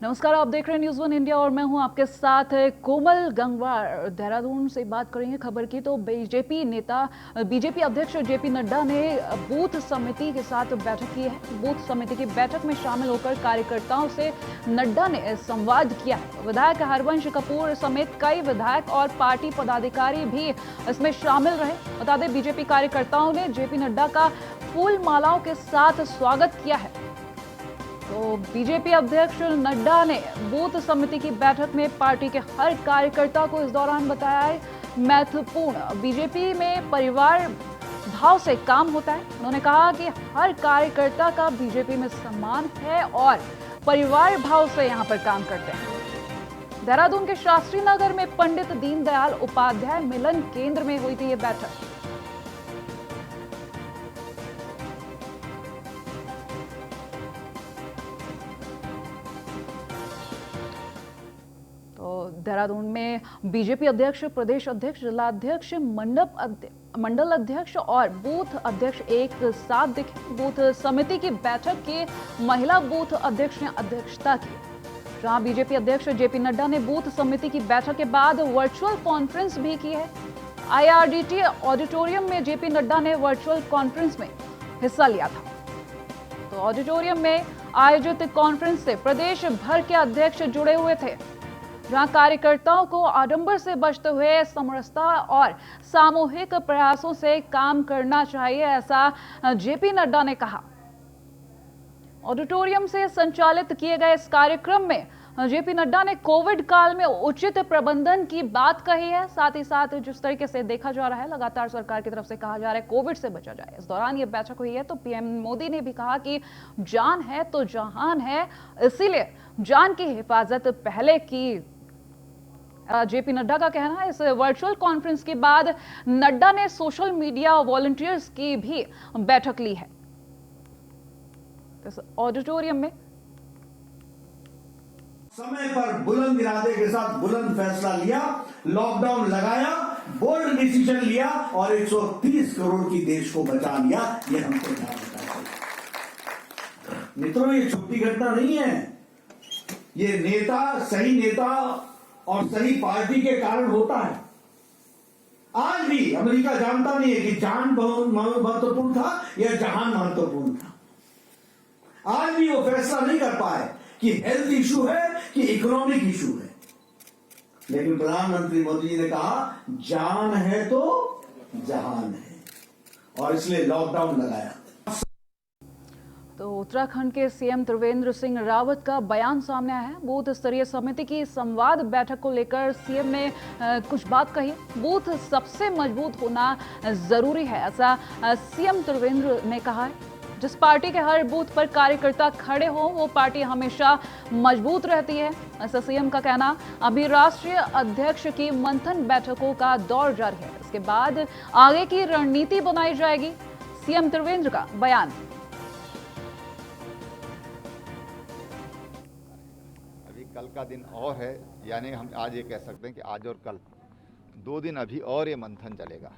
नमस्कार, आप देख रहे हैं न्यूज़ वन इंडिया और मैं हूं आपके साथ कोमल गंगवार। देहरादून से बात करेंगे खबर की तो बीजेपी अध्यक्ष जेपी नड्डा ने बूथ समिति के साथ बैठक की है। बूथ समिति की बैठक में शामिल होकर कार्यकर्ताओं से नड्डा ने संवाद किया है। विधायक हरवंश कपूर समेत कई विधायक और पार्टी पदाधिकारी भी इसमें शामिल रहे। बता दें, बीजेपी कार्यकर्ताओं ने जेपी नड्डा का फूल मालाओं के साथ स्वागत किया है। तो बीजेपी अध्यक्ष नड्डा ने बूथ समिति की बैठक में पार्टी के हर कार्यकर्ता को इस दौरान बताया है महत्वपूर्ण बीजेपी में परिवार भाव से काम होता है। उन्होंने कहा कि हर कार्यकर्ता का बीजेपी में सम्मान है और परिवार भाव से यहां पर काम करते हैं। देहरादून के शास्त्री नगर में पंडित दीनदयाल उपाध्याय मिलन केंद्र में हुई थी ये बैठक। देहरादून में बीजेपी अध्यक्ष, प्रदेश अध्यक्ष, जिलाध्यक्ष, मंडल अध्यक्ष और बूथ अध्यक्ष एक साथ दिखे। बूथ समिति की बैठक की महिला बूथ अध्यक्ष ने अध्यक्षता की, जहां बीजेपी अध्यक्ष जेपी नड्डा ने बूथ समिति की बैठक के बाद वर्चुअल कॉन्फ्रेंस भी की है। IRDT ऑडिटोरियम में जेपी नड्डा ने वर्चुअल कॉन्फ्रेंस में हिस्सा लिया था। तो ऑडिटोरियम में आयोजित कॉन्फ्रेंस से प्रदेश भर के अध्यक्ष जुड़े हुए थे, जहां कार्यकर्ताओं को आडंबर से बचते हुए समरसता और सामूहिक प्रयासों से काम करना चाहिए, ऐसा जेपी नड्डा ने कहा। ऑडिटोरियम से संचालित किए गए इस कार्यक्रम में जेपी नड्डा ने कोविड काल में उचित प्रबंधन की बात कही है। साथ ही साथ जिस तरीके से देखा जा रहा है, लगातार सरकार की तरफ से कहा जा रहा है कोविड से बचा जाए। इस दौरान ये बैठक हुई है तो पीएम मोदी ने भी कहा कि जान है तो जहान है, इसीलिए जान की हिफाजत पहले की। जेपी नड्डा का कहना है। इस वर्चुअल कॉन्फ्रेंस के बाद नड्डा ने सोशल मीडिया वॉलंटियर्स की भी बैठक ली है। इस ऑडिटोरियम में समय पर बुलंद इरादे के साथ बुलंद फैसला लिया, लॉकडाउन लगाया, बोल्ड डिसीजन लिया और 130 करोड़ की देश को बचा लिया। ये हमको ध्यान रखना चाहिए मित्रों, ये छोटी घटना नहीं है। ये सही नेता और सही पार्टी के कारण होता है। आज भी अमेरिका जानता नहीं है कि जान बहुत महत्वपूर्ण था या जहान महत्वपूर्ण था। आज भी वो फैसला नहीं कर पाए कि हेल्थ इशू है कि इकोनॉमिक इशू है, लेकिन प्रधानमंत्री मोदी जी ने कहा जान है तो जहान है, और इसलिए लॉकडाउन लगाया। तो उत्तराखंड के सीएम त्रिवेंद्र सिंह रावत का बयान सामने आया है। बूथ स्तरीय समिति की संवाद बैठक को लेकर सीएम ने कुछ बात कही। बूथ सबसे मजबूत होना जरूरी है, ऐसा सीएम त्रिवेंद्र ने कहा है। जिस पार्टी के हर बूथ पर कार्यकर्ता खड़े हो वो पार्टी हमेशा मजबूत रहती है, ऐसा सीएम का कहना। अभी राष्ट्रीय अध्यक्ष की मंथन बैठकों का दौर जारी है, इसके बाद आगे की रणनीति बनाई जाएगी। सीएम त्रिवेंद्र का बयान। कल का दिन और है, यानी हम आज ये कह सकते हैं कि आज और कल 2 दिन अभी और ये मंथन चलेगा।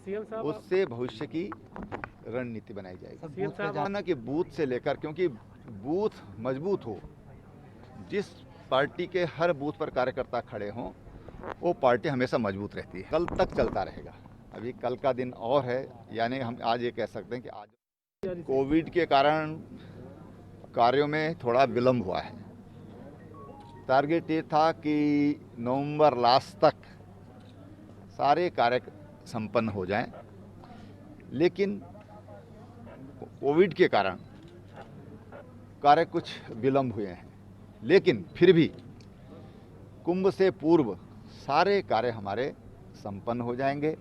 सीएम साहब, उससे भविष्य की रणनीति बनाई जाएगी। सीएम साहब, कि बूथ से लेकर, क्योंकि बूथ मजबूत हो, जिस पार्टी के हर बूथ पर कार्यकर्ता खड़े हों वो पार्टी हमेशा मजबूत रहती है। कल तक चलता रहेगा। अभी कल का दिन और है, यानी हम आज ये कह सकते हैं कि आज कोविड के कारण कार्यों में थोड़ा विलम्ब हुआ है। टारगेट ये था कि नवंबर लास्ट तक सारे कार्य संपन्न हो जाएं, लेकिन कोविड के कारण कार्य कुछ विलम्ब हुए हैं। लेकिन फिर भी कुंभ से पूर्व सारे कार्य हमारे संपन्न हो जाएंगे,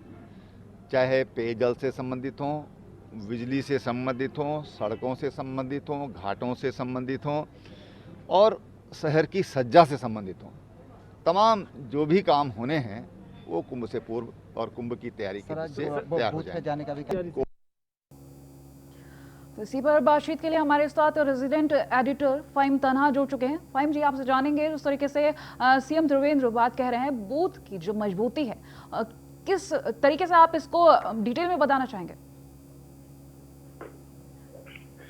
चाहे पेयजल से संबंधित हों, बिजली से संबंधित हों, सड़कों से संबंधित हों, घाटों से संबंधित हों और शहर की सज्जा से संबंधित हों। तमाम जो भी काम होने हैं वो कुंभ से पूर्व और कुंभ की तैयारी से तैयार हो जाएंगे। तो इसी पर बातचीत के लिए हमारे साथ रेजिडेंट एडिटर फाइम तन्हा जुड़ चुके हैं। फाइम जी, आपसे जानेंगे जिस तरीके से सीएम त्रिवेंद्र बात कह रहे हैं, बूथ की जो मजबूती है, किस तरीके से आप इसको डिटेल में बताना चाहेंगे?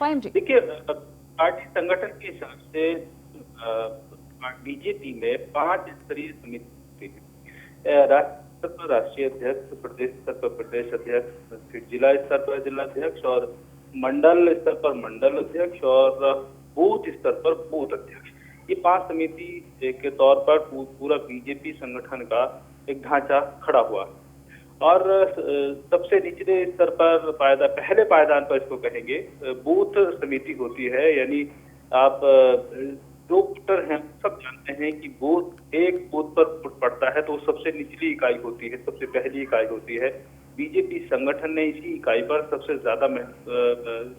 फाइम जी, देखिए, पार्टी संगठन के हिसाब से बीजेपी में 5 स्तरीय समिति है। राज्य स्तर पर राष्ट्रीय अध्यक्ष, प्रदेश स्तर पर प्रदेश अध्यक्ष, फिर जिला स्तर पर जिला अध्यक्ष और मंडल स्तर पर मंडल अध्यक्ष और बूथ स्तर पर बूथ अध्यक्ष। ये 5 समिति के तौर पर पूरा बीजेपी संगठन का एक ढांचा खड़ा हुआ है। और सबसे निचले स्तर पर पहले पायदान पर इसको कहेंगे बूथ समिति होती है। यानी आप जो वोटर हैं सब जानते हैं कि एक बूथ पर पड़ता है तो सबसे निचली इकाई होती है, सबसे पहली इकाई होती है। बीजेपी संगठन ने इसी इकाई पर सबसे ज्यादा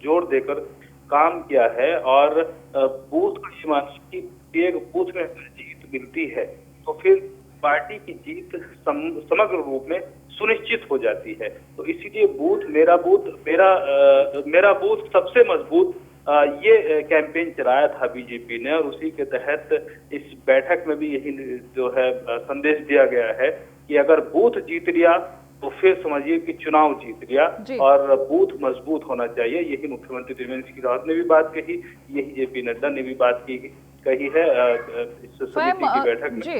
जोर देकर काम किया है और बूथ का ये मानना कि एक बूथ में जीत मिलती है तो फिर पार्टी की जीत समग्र रूप में सुनिश्चित हो जाती है। तो इसीलिए मेरा बूथ सबसे मजबूत ये कैंपेन चलाया था बीजेपी ने और उसी के तहत इस बैठक में भी यही जो है संदेश दिया गया है कि अगर बूथ जीत लिया तो फिर समझिए कि चुनाव जीत लिया और बूथ मजबूत होना चाहिए। यही मुख्यमंत्री त्रिवेंद्र सिंह रावत ने भी बात कही, यही जेपी नड्डा ने भी बात कही है इस समिति की बैठक में। जी,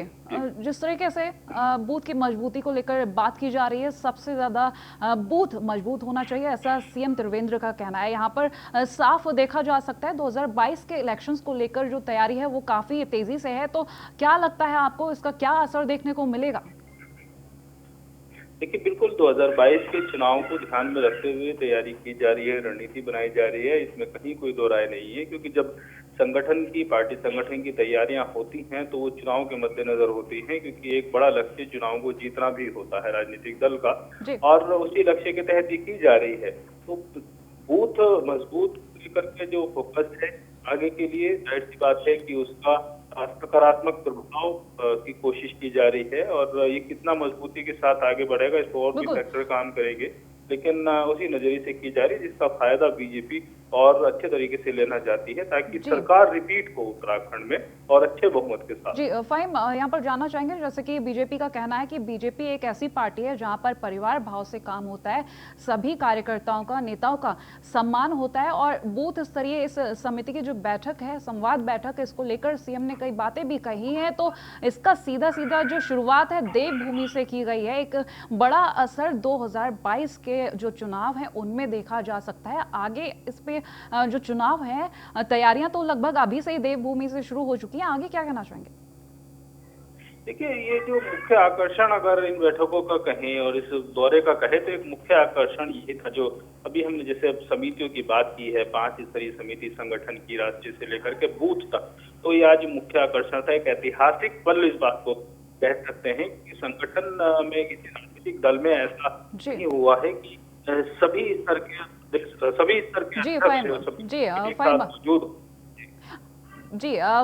जिस तरीके से बूथ की मजबूती को लेकर बात की जा रही है, सबसे ज्यादा बूथ मजबूत होना चाहिए, ऐसा सीएम त्रिवेंद्र का कहना है। यहाँ पर साफ देखा जा सकता है 2022 के इलेक्शंस को लेकर जो तैयारी है वो काफी तेजी से है। तो क्या लगता है आपको, इसका क्या असर देखने को मिलेगा? देखिए, बिल्कुल 2022 के चुनाव को ध्यान में रखते हुए तैयारी की जा रही है, रणनीति बनाई जा रही है, इसमें कहीं कोई दो राय नहीं है। क्योंकि जब पार्टी संगठन की तैयारियां होती हैं तो वो चुनाव के मद्देनजर होती हैं, क्योंकि एक बड़ा लक्ष्य चुनाव को जीतना भी होता है राजनीतिक दल का और उसी लक्ष्य के तहत ये की जा रही है। तो बूथ मजबूत करके जो फोकस है आगे के लिए, जाहिर सी बात है कि उसका सकारात्मक प्रभाव की कोशिश की जा रही है और ये कितना मजबूती के साथ आगे बढ़ेगा इस पर और भी फैक्टर काम करेंगे, लेकिन उसी नजरिए से की जा रही है जिसका फायदा बीजेपी और अच्छे तरीके से लेना चाहती है ताकि सरकार रिपीट हो उत्तराखंड में और अच्छे बहुमत के साथ। जी फाहिम, यहाँ पर जानना चाहेंगे, जैसे कि बीजेपी का कहना है कि बीजेपी एक ऐसी पार्टी है जहाँ पर परिवार भाव से काम होता है, सभी कार्यकर्ताओं का, नेताओं का सम्मान होता है और बूथ स्तरीय इस समिति की जो बैठक है, संवाद बैठक, इसको लेकर सीएम ने कई बातें भी कही हैं। तो इसका सीधा जो शुरुआत है देवभूमि से की गई है। एक बड़ा असर 2022 के जो चुनाव है उनमें देखा जा सकता है। आगे इस पे जो चुनाव है, तैयारियां तो लगभग अभी से ही देवभूमि से शुरू हो चुकी हैं, आगे क्या कहना चाहेंगे? देखिए, ये जो मुख्य आकर्षण अगर इन बैठकों का कहें और इस दौरे का कहें तो एक मुख्य आकर्षण ये था जो अभी हमने जैसे समितियों की बात की है, 5 स्तरीय समिति संगठन की, राष्ट्रीय से लेकर के बूथ तक, तो ये आज मुख्य आकर्षण था। एक ऐतिहासिक पल इस बात को कह सकते हैं कि संगठन में किसी राजनीतिक दल में ऐसा नहीं हुआ है कि सभी स्तर के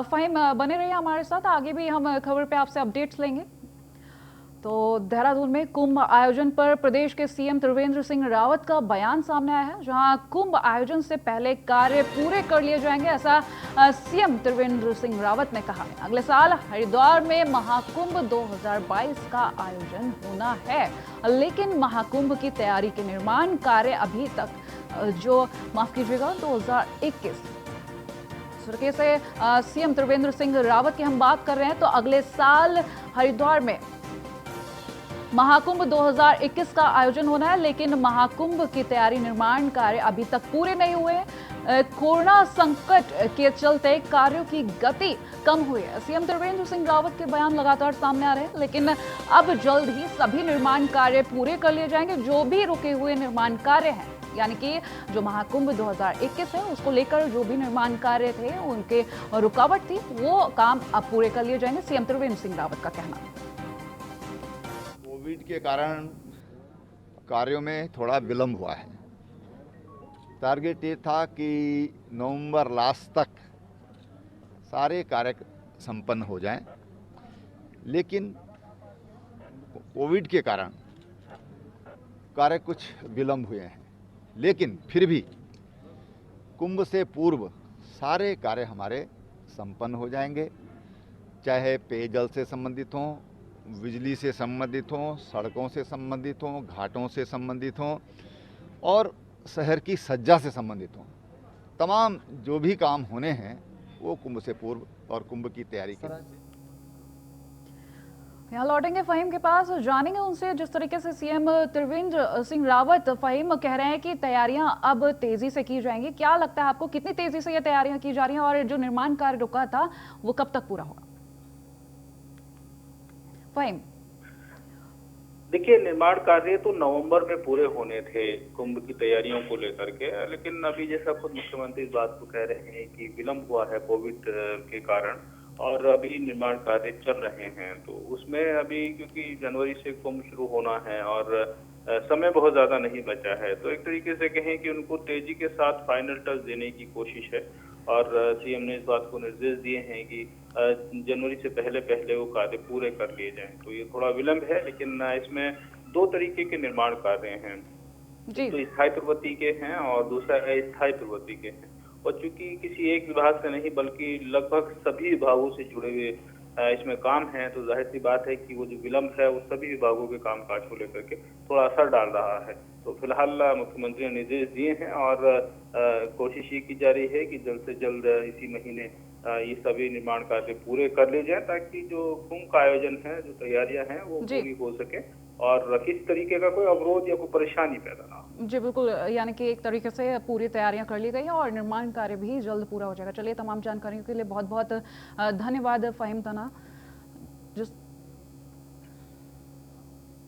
फाहिम बने रहिए हमारे साथ, आगे भी हम खबर पे आपसे अपडेट्स लेंगे। तो देहरादून में कुंभ आयोजन पर प्रदेश के सीएम त्रिवेंद्र सिंह रावत का बयान सामने आया है, जहां कुंभ आयोजन से पहले कार्य पूरे कर लिए जाएंगे, ऐसा सीएम त्रिवेंद्र सिंह रावत ने कहा है। अगले साल हरिद्वार में महाकुंभ 2022 का आयोजन होना है, लेकिन महाकुंभ की तैयारी के निर्माण कार्य अभी तक माफ कीजिएगा 2021 तरीके से सीएम त्रिवेंद्र सिंह रावत की हम बात कर रहे हैं। तो अगले साल हरिद्वार में महाकुंभ 2021 का आयोजन होना है, लेकिन महाकुंभ की तैयारी निर्माण कार्य अभी तक पूरे नहीं हुए। कोरोना संकट के चलते कार्यों की गति कम हुई है। सीएम त्रिवेंद्र सिंह रावत के बयान लगातार सामने आ रहे हैं, लेकिन अब जल्द ही सभी निर्माण कार्य पूरे कर लिए जाएंगे। जो भी रुके हुए निर्माण कार्य हैं, यानी कि जो महाकुंभ 2021 है उसको लेकर जो भी निर्माण कार्य थे, उनके रुकावट थी, वो काम अब पूरे कर लिए जाएंगे, सीएम त्रिवेंद्र सिंह रावत का कहना। कोविड के कारण कार्यों में थोड़ा विलंब हुआ है। टारगेट ये था कि नवंबर लास्ट तक सारे कार्य संपन्न हो जाएं, लेकिन कोविड के कारण कार्य कुछ विलंब हुए हैं। लेकिन फिर भी कुंभ से पूर्व सारे कार्य हमारे संपन्न हो जाएंगे, चाहे पेयजल से संबंधित हों, बिजली से संबंधित हों, सड़कों से संबंधित हों, घाटों से संबंधित हों और शहर की सज्जा से संबंधित हों। तमाम जो भी काम होने हैं वो कुंभ से पूर्व और कुंभ की तैयारी के। यहाँ लौटेंगे फहीम के पास, जानेंगे उनसे जिस तरीके से सीएम त्रिवेंद्र सिंह रावत फहीम कह रहे हैं कि तैयारियां अब तेजी से की जाएंगी। क्या लगता है आपको, कितनी तेजी से ये तैयारियां की जा रही हैं और जो निर्माण कार्य रुका था वो कब तक पूरा होगा? फहीम, देखिए, निर्माण कार्य तो नवंबर में पूरे होने थे कुंभ की तैयारियों को लेकर के, लेकिन अभी जैसा खुद मुख्यमंत्री इस बात को कह रहे हैं कि विलंब हुआ है कोविड के कारण और अभी निर्माण कार्य चल रहे हैं। तो उसमें अभी क्योंकि जनवरी से कुंभ शुरू होना है और समय बहुत ज्यादा नहीं बचा है, तो एक तरीके से कहें कि उनको तेजी के साथ फाइनल टच देने की कोशिश है और सीएम ने इस बात को निर्देश दिए हैं कि जनवरी से पहले पहले वो कार्य पूरे कर लिए जाएं। तो ये थोड़ा विलंब है, लेकिन इसमें दो तरीके के निर्माण कार्य हैं जी। तो स्थायी प्रवृत्ति के हैं और दूसरा अस्थायी प्रवृत्ति के हैं। और चूंकि किसी एक विभाग से नहीं बल्कि लगभग सभी विभागों से जुड़े हुए इसमें काम है, तो जाहिर सी बात है कि वो जो विलंब है वो सभी विभागों के कामकाज को लेकर के थोड़ा असर डाल रहा है। तो फिलहाल मुख्यमंत्री ने निर्देश दिए हैं और कोशिश ये की जा रही है कि जल्द से जल्द इसी महीने ये सभी निर्माण कार्य पूरे कर लिए जाए ताकि जो कुंभ का आयोजन है, जो तैयारियां हैं वो पूरी हो सके और किसी तरीके का कोई अवरोध या कोई परेशानी पैदा ना हो। जी बिल्कुल, यानी कि एक तरीके से पूरी तैयारियां कर ली गई हैं और निर्माण कार्य भी जल्द पूरा हो जाएगा। चलिए, तमाम जानकारियों के लिए बहुत बहुत धन्यवाद फहीम तना।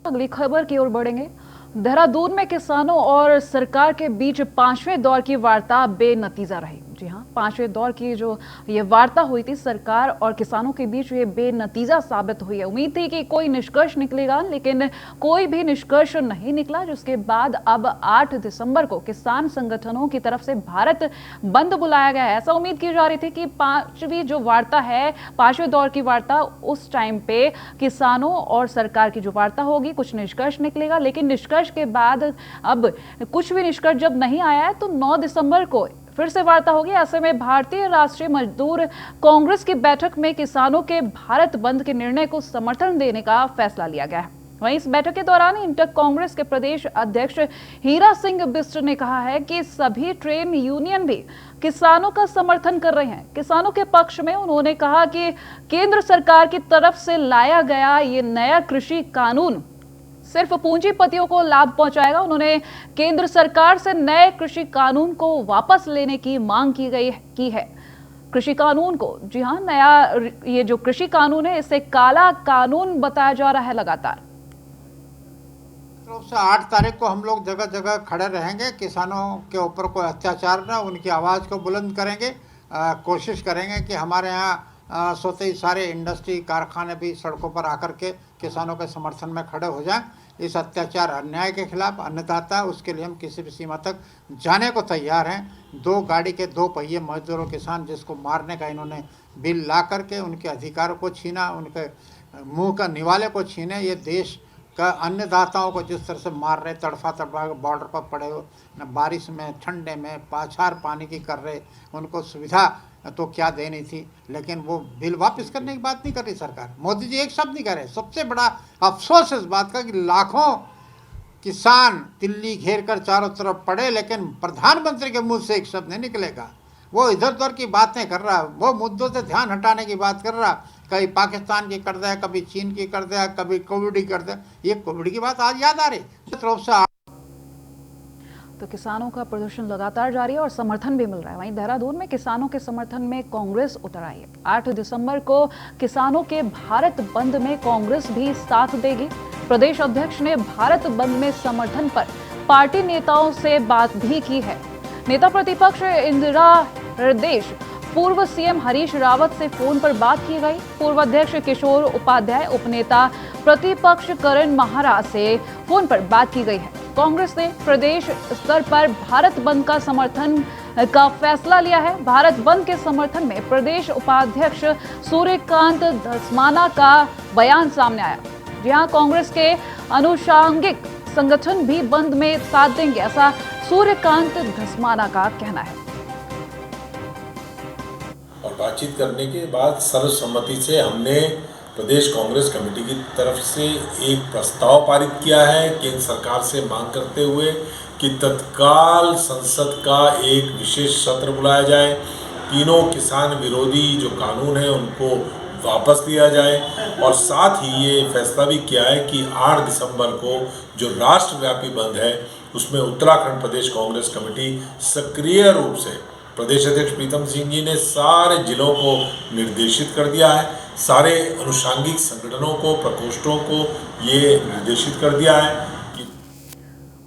अगली खबर की ओर बढ़ेंगे। देहरादून में किसानों और सरकार के बीच 5वें दौर की वार्ता बेनतीजा रही। जी हाँ, 5वें दौर की जो ये वार्ता हुई थी सरकार और किसानों के बीच, ये बेनतीजा साबित हुई है। उम्मीद थी कि कोई निष्कर्ष निकलेगा, लेकिन कोई भी निष्कर्ष नहीं निकला, जिसके बाद अब 8 दिसंबर को किसान संगठनों की तरफ से भारत बंद बुलाया गया है। ऐसा उम्मीद की जा रही थी कि 5वीं जो वार्ता है, 5वें दौर की वार्ता, उस टाइम पे किसानों और सरकार की जो वार्ता होगी कुछ निष्कर्ष निकलेगा, लेकिन निष्कर्ष के बाद अब कुछ भी निष्कर्ष जब नहीं आया है तो 9 दिसंबर को फिर से वार्ता होगी। ऐसे में भारतीय राष्ट्रीय मजदूर कांग्रेस की बैठक में किसानों के भारत बंद के निर्णय को समर्थन देने का फैसला लिया गया है। वहीं इस बैठक के दौरान इंटर कांग्रेस के प्रदेश अध्यक्ष हीरा सिंह बिष्ट ने कहा है कि सभी ट्रेड यूनियन भी किसानों का समर्थन कर रहे हैं। किसानों के पक्ष में उन्होंने कहा कि केंद्र सरकार की तरफ से लाया गया ये नया कृषि कानून सिर्फ पूंजीपतियों को लाभ पहुंचाएगा। उन्होंने केंद्र सरकार से नए कृषि कानून को वापस लेने की मांग की है। कृषि कानून को, जी हां, नया ये जो कृषि कानून है इसे काला कानून बताया जा रहा है लगातार। रूप से 8 तारीख को हम लोग जगह जगह खड़े रहेंगे। किसानों के ऊपर कोई अत्याचार ना, उनकी आवाज़ को बुलंद करेंगे। कोशिश करेंगे कि हमारे यहाँ सोते ही सारे इंडस्ट्री कारखाने भी सड़कों पर आकर के किसानों के समर्थन में खड़े हो जाएं। इस अत्याचार अन्याय के खिलाफ, अन्नदाता, उसके लिए हम किसी भी सीमा तक जाने को तैयार हैं। 2 गाड़ी के 2 पहिए मजदूर और किसान जिसको मारने का इन्होंने बिल ला करके उनके अधिकारों को छीना, उनके मुंह का निवाले को छीने, ये देश का अन्नदाताओं को जिस तरह से मार रहे, तड़फा बॉर्डर पर पड़े हो, न बारिश में, ठंडे में, पाछार पानी की कर रहे, उनको सुविधा तो क्या देनी थी, लेकिन वो बिल वापस करने की बात नहीं कर रही सरकार। मोदी जी एक शब्द नहीं कर रहे। सबसे बड़ा अफसोस इस बात का कि लाखों किसान दिल्ली घेर कर चारों तरफ पड़े, लेकिन प्रधानमंत्री के मुंह से एक शब्द नहीं निकलेगा। वो इधर उधर की बातें कर रहा, वो मुद्दों से ध्यान हटाने की बात कर रहा। कभी पाकिस्तान की कर दिया, कभी चीन की कर दिया, कभी कोविड की कर दिया। ये कोविड की बात आज याद आ रही तरफ से। तो किसानों का प्रदर्शन लगातार जारी है और समर्थन भी मिल रहा है। वहीं देहरादून में किसानों के समर्थन में कांग्रेस उतर आई है। 8 दिसंबर को किसानों के भारत बंद में कांग्रेस भी साथ देगी। प्रदेश अध्यक्ष ने भारत बंद में समर्थन पर पार्टी नेताओं से बात भी की है। नेता प्रतिपक्ष इंदिरा हृदय, पूर्व सीएम हरीश रावत से फोन पर बात की गई। पूर्व अध्यक्ष किशोर उपाध्याय, उपनेता प्रतिपक्ष करण महारा से फोन पर बात की गई है। कांग्रेस ने प्रदेश स्तर पर भारत बंद का समर्थन का फैसला लिया है। भारत बंद के समर्थन में प्रदेश उपाध्यक्ष सूर्यकांत धस्माना का बयान सामने आया। जी हां, कांग्रेस के अनुषांगिक संगठन भी बंद में साथ देंगे, ऐसा सूर्यकांत धस्माना का कहना है। और बातचीत करने के बाद सर्वसम्मति से हमने प्रदेश कांग्रेस कमेटी की तरफ से एक प्रस्ताव पारित किया है केंद्र सरकार से मांग करते हुए कि तत्काल संसद का एक विशेष सत्र बुलाया जाए तीनों किसान विरोधी जो कानून है उनको वापस लिया जाए और साथ ही ये फैसला भी किया है कि 8 दिसंबर को जो राष्ट्रव्यापी बंद है उसमें उत्तराखंड प्रदेश कांग्रेस कमेटी सक्रिय रूप से प्रदेश अध्यक्ष प्रीतम सिंह जी ने सारे जिलों को निर्देशित कर दिया है, सारे अनुषांगिक संगठनों को, प्रकोष्ठों को ये निर्देशित कर दिया है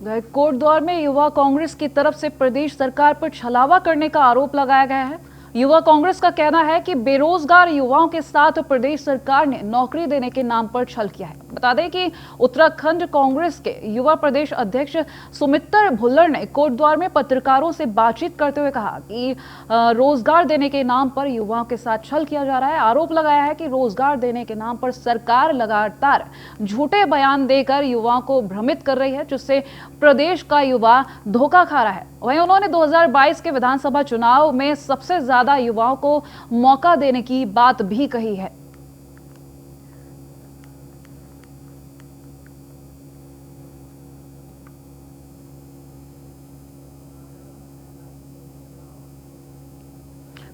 कि कोटद्वार में युवा कांग्रेस की तरफ से प्रदेश सरकार पर छलावा करने का आरोप लगाया गया है। युवा कांग्रेस का कहना है कि बेरोजगार युवाओं के साथ प्रदेश सरकार ने नौकरी देने के नाम पर छल किया है। बता दें कि उत्तराखंड कांग्रेस के युवा प्रदेश अध्यक्ष सुमित्र भुल्लर ने कोटद्वार में पत्रकारों से बातचीत करते हुए कहा कि रोजगार देने के नाम पर युवाओं के साथ छल किया जा रहा है। आरोप लगाया है कि रोजगार देने के नाम पर सरकार लगातार झूठे बयान देकर युवाओं को भ्रमित कर रही है, जिससे प्रदेश का युवा धोखा खा रहा है। वहीं उन्होंने 2022 के विधानसभा चुनाव में सबसे ज्यादा युवाओं को मौका देने की बात भी कही है।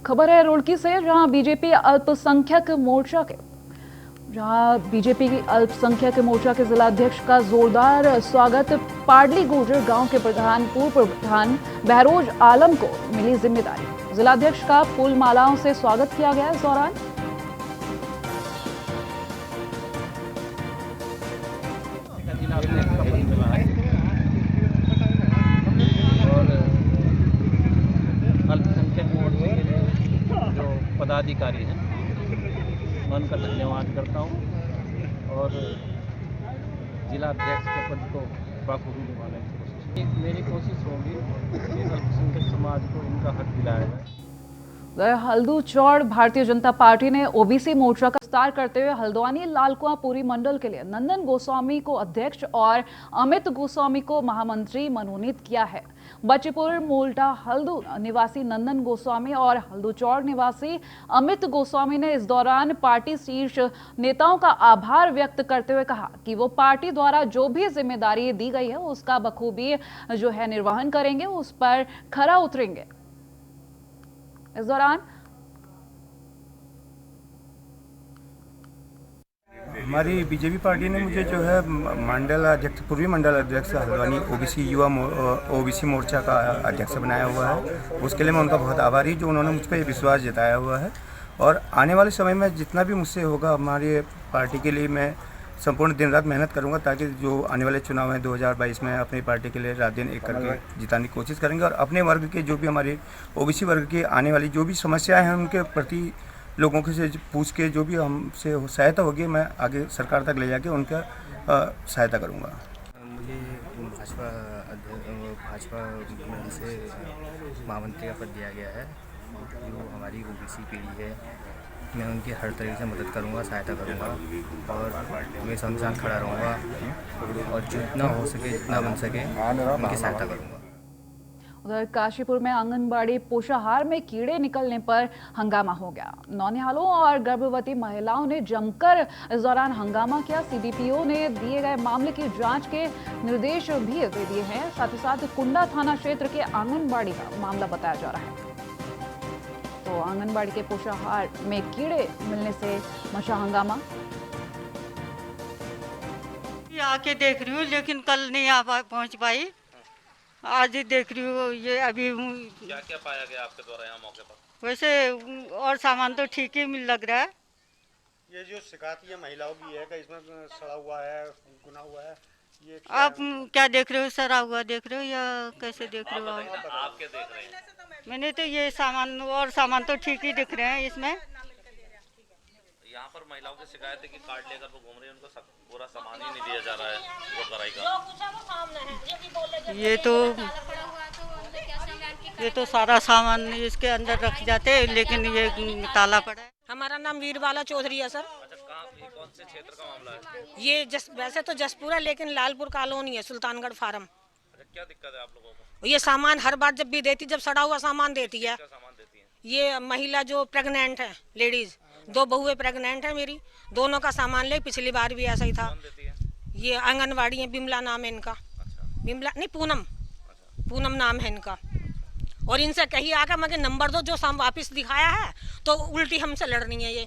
खबर है रुड़की से, जहां बीजेपी अल्पसंख्यक मोर्चा के जिला अध्यक्ष का जोरदार स्वागत। पाडली गुर्जर गांव के पूर्व प्रधान बहरोज आलम को मिली जिम्मेदारी। जिला अध्यक्ष का फूल मालाओं से स्वागत किया गया। इस दौरान अल्पसंख्यक मोर्चे के जो पदाधिकारी हैं मैं उनका धन्यवाद करता हूं और जिला अध्यक्ष के पद को बखूबी निभाने की कोशिश। मेरी कोशिश होगी कि अल्पसंख्यक समाज को इनका हक दिलाया जाए। हल्दू चौड़ भारतीय जनता पार्टी ने ओबीसी मोर्चा का विस्तार करते हुए हल्द्वानी लालकुआंपुरी मंडल के लिए नंदन गोस्वामी को अध्यक्ष और अमित गोस्वामी को महामंत्री मनोनीत किया है। बच्चीपुर मोल्टा हल्दू निवासी नंदन गोस्वामी और हल्दू चौड़ निवासी अमित गोस्वामी ने इस दौरान पार्टी शीर्ष नेताओं का आभार व्यक्त करते हुए कहा कि वो पार्टी द्वारा जो भी जिम्मेदारी दी गई है उसका बखूबी जो है निर्वहन करेंगे, उस पर खरा उतरेंगे। इस दौरान हमारी बीजेपी पार्टी ने मुझे जो है मंडल अध्यक्ष, पूर्वी मंडल अध्यक्ष हल्द्वानी ओबीसी मोर्चा का अध्यक्ष बनाया हुआ है। उसके लिए मैं उनका बहुत आभारी, जो उन्होंने मुझ पर विश्वास जताया हुआ है। और आने वाले समय में जितना भी मुझसे होगा हमारी पार्टी के लिए मैं संपूर्ण दिन रात मेहनत करूंगा, ताकि जो आने वाले चुनाव हैं 2022 में अपनी पार्टी के लिए रात दिन एक करके जिताने की कोशिश करेंगे। और अपने वर्ग के जो भी हमारे ओबीसी वर्ग की आने वाली जो भी समस्याएं हैं उनके प्रति लोगों से पूछ के जो भी हमसे सहायता होगी मैं आगे सरकार तक ले जाके उनका सहायता करूंगा। मुझे भाजपा से महामंत्री का पद दिया गया है। जो हमारी ओबीसी पीढ़ी है, मैं उनकी हर तरीके से मदद करूंगा, सहायता करूंगा और मैं संग साथ खड़ा रहूंगा और जितना हो सके, जितना बन सके उनकी सहायता करूंगा। उधर काशीपुर में आंगनबाड़ी पोषाहार में कीड़े निकलने पर हंगामा हो गया। नौनिहालों और गर्भवती महिलाओं ने जमकर इस दौरान हंगामा किया। सीडीपीओ ने दिए गए मामले की जांच के निर्देश भी दे दिए हैं। साथ ही साथ कुंडा थाना क्षेत्र के आंगनबाड़ी का मामला बताया जा रहा है। तो आंगनबाड़ी के पोषाहार में कीड़े मिलने से मचा हंगामा। आके देख रही हूँ, लेकिन कल नहीं पहुँच पाई। आज ही देख रही हूँ। ये अभी क्या क्या पाया गया आपके द्वारा यहाँ मौके पर? वैसे और सामान तो ठीक ही लग रहा है। ये जो शिकायत ये महिलाओं की है कि इसमें सड़ा हुआ है, गुना हुआ है, ये आप क्या देख रहे हो? सड़ा हुआ देख रहे हो या कैसे देख रहे हो? आप क्या देख रहे हैं? मैंने तो ये सामान और सामान तो ठीक ही दिख रहे हैं इसमें। यहाँ पर महिलाओं की शिकायत है कि कार्ड लेकर वो घूम रही है, उनको पूरा सामान ही नहीं दिया जा रहा है वोट कराई का। ये तो सारा सामान इसके अंदर रख जाते हैं, लेकिन ये ताला पड़ा है। हमारा नाम वीरबाला चौधरी है सर। अच्छा, कौन से क्षेत्र का मामला है? ये वैसे तो जसपुरा, लेकिन लालपुर कॉलोनी है, सुल्तानगढ़ फार्म। अच्छा, क्या दिक्कत है आप लोगों को? ये सामान हर बार जब भी देती, जब सड़ा हुआ सामान देती है। क्या सामान देती है? ये महिला जो प्रेग्नेंट है, लेडीज, 2 बहुएं प्रेग्नेंट है मेरी, दोनों का सामान ले। पिछली बार भी ऐसा ही था। ये आंगनबाड़ी है, बिमला नाम है इनका। अच्छा। बिमला नहीं, पूनम। अच्छा। पूनम नाम है इनका। और इनसे कही आकर मगर नंबर दो, जो साम वापस दिखाया है तो उल्टी हमसे लड़नी है ये।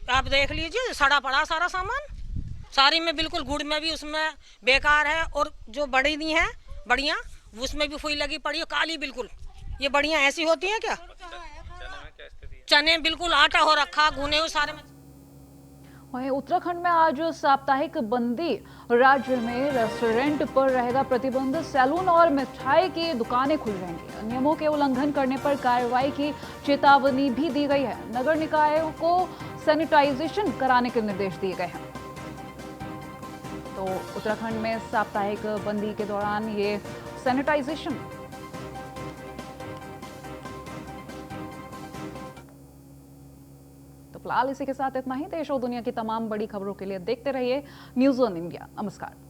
आप देख लीजिए, सड़ा पड़ा सारा सामान, सारी में बिल्कुल, गुड़ में भी उसमें बेकार है, और जो बड़ी नहीं है बढ़िया उसमें भी फुई लगी पड़ी है काली बिल्कुल। ये बढ़िया ऐसी होती है क्या? चने बिल्कुल आटा हो रखा, भुने हुए सारे में। वहीं उत्तराखंड में आज साप्ताहिक बंदी, राज्य में रेस्टोरेंट पर रहेगा प्रतिबंध, सैलून और मिठाई की दुकानें खुल जाएंगी। नियमों के उल्लंघन करने पर कार्रवाई की चेतावनी भी दी गई है। नगर निकायों को सैनिटाइजेशन कराने के निर्देश दिए गए हैं। तो उत्तराखंड में साप्ताहिक बंदी के दौरान ये सैनिटाइजेशन। तो फिलहाल इसी के साथ इतना ही। देश और दुनिया की तमाम बड़ी खबरों के लिए देखते रहिए न्यूज़ ऑन इंडिया। नमस्कार।